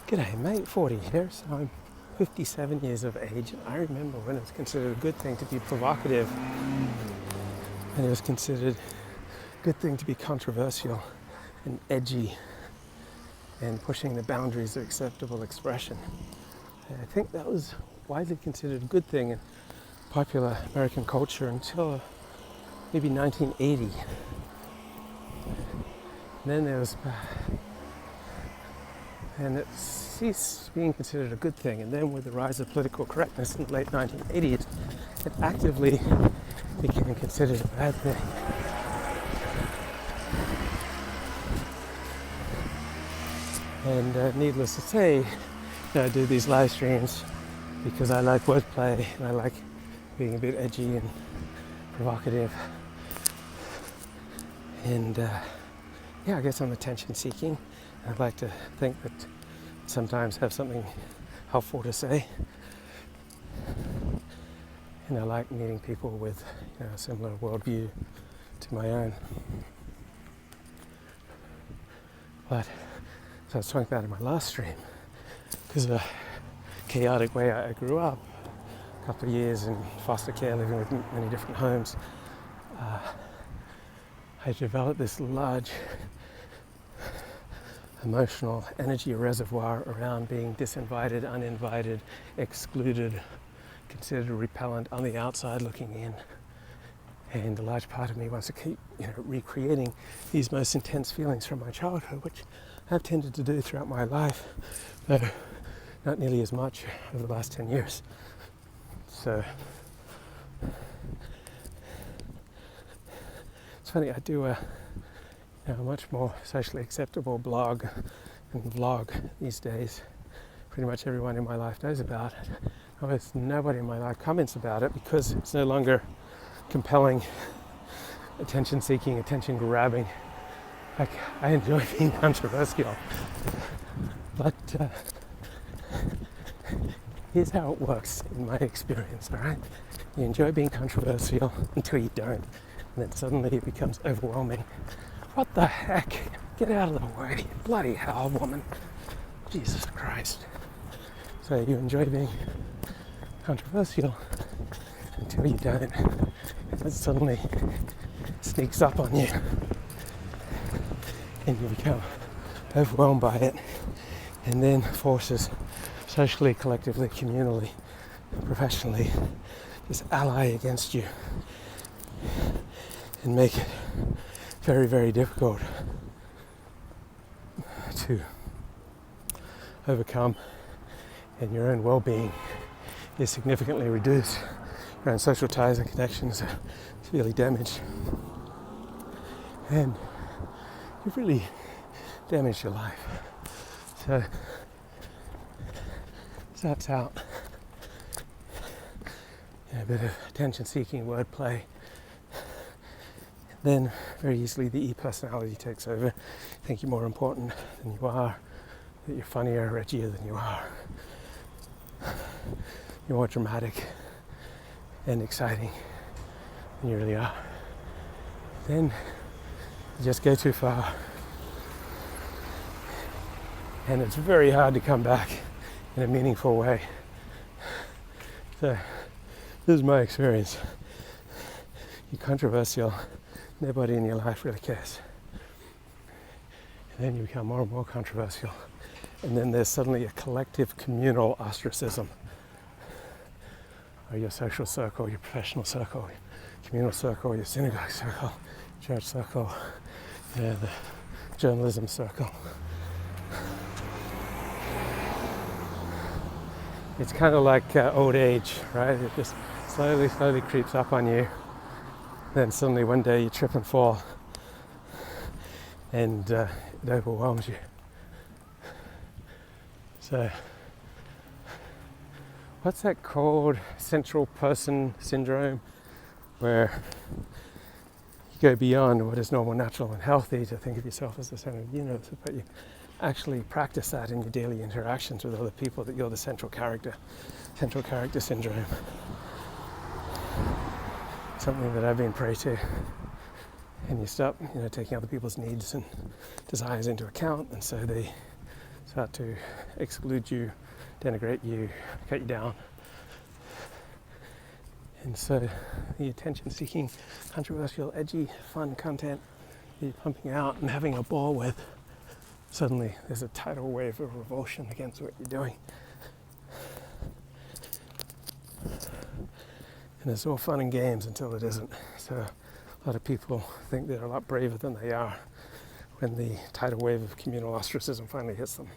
G'day mate, 40 here, so I'm 57 years of age, and I remember when it was considered a good thing to be provocative, and it was considered a good thing to be controversial and edgy and pushing the boundaries of acceptable expression. And I think that was widely considered a good thing in popular American culture until maybe 1980. And then there was and it ceased being considered a good thing. And then with the rise of political correctness in the late 1980s, it actively became considered a bad thing. And needless to say, I do these live streams because I like wordplay and I like being a bit edgy and provocative. And I guess I'm attention seeking. I'd like to think that sometimes have something helpful to say. And I like meeting people with a similar worldview to my own. But so I was talking about in my last stream, because of the chaotic way I grew up, a couple of years in foster care, living with many different homes, I developed this large emotional energy reservoir around being disinvited, uninvited, excluded, considered repellent, on the outside looking in. And a large part of me wants to keep recreating these most intense feelings from my childhood, which I've tended to do throughout my life, though not nearly as much over the last 10 years. So it's funny, I do a much more socially acceptable blog and vlog these days. Pretty much everyone in my life knows about it. Almost nobody in my life comments about it because it's no longer compelling, attention-seeking, attention-grabbing. Like, I enjoy being controversial. But here's how it works in my experience, all right? You enjoy being controversial until you don't, and then suddenly it becomes overwhelming. What the heck? Get out of the way. Bloody hell, woman. Jesus Christ. So you enjoy being controversial until you don't. And it suddenly sneaks up on you. And you become overwhelmed by it. And then forces socially, collectively, communally, professionally, just ally against you. And make it very, very difficult to overcome, and your own well-being is significantly reduced. Your own social ties and connections are severely damaged, and you've really damaged your life. So starts out a bit of attention-seeking wordplay. Then very easily the E-personality takes over. You think you're more important than you are, that you're funnier, edgier than you are. You're more dramatic and exciting than you really are. Then you just go too far. And it's very hard to come back in a meaningful way. So this is my experience. You're controversial. Nobody in your life really cares. And then you become more and more controversial. And then there's suddenly a collective communal ostracism. Or your social circle, your professional circle, your communal circle, your synagogue circle, church circle, the journalism circle. It's kind of like old age, right? It just slowly creeps up on you. Then suddenly one day you trip and fall, and it overwhelms you. So, what's that called? Central person syndrome, where you go beyond what is normal, natural, and healthy to think of yourself as the center of the universe, but you actually practice that in your daily interactions with other people, that you're the central character syndrome. Something that I've been prey to, and you stop, taking other people's needs and desires into account, and so start to exclude you, denigrate you, cut you down. And so the attention-seeking, controversial, edgy, fun content that you're pumping out and having a ball with, suddenly there's a tidal wave of revulsion against what you're doing. And it's all fun and games until it isn't. So a lot of people think they're a lot braver than they are when the tidal wave of communal ostracism finally hits them.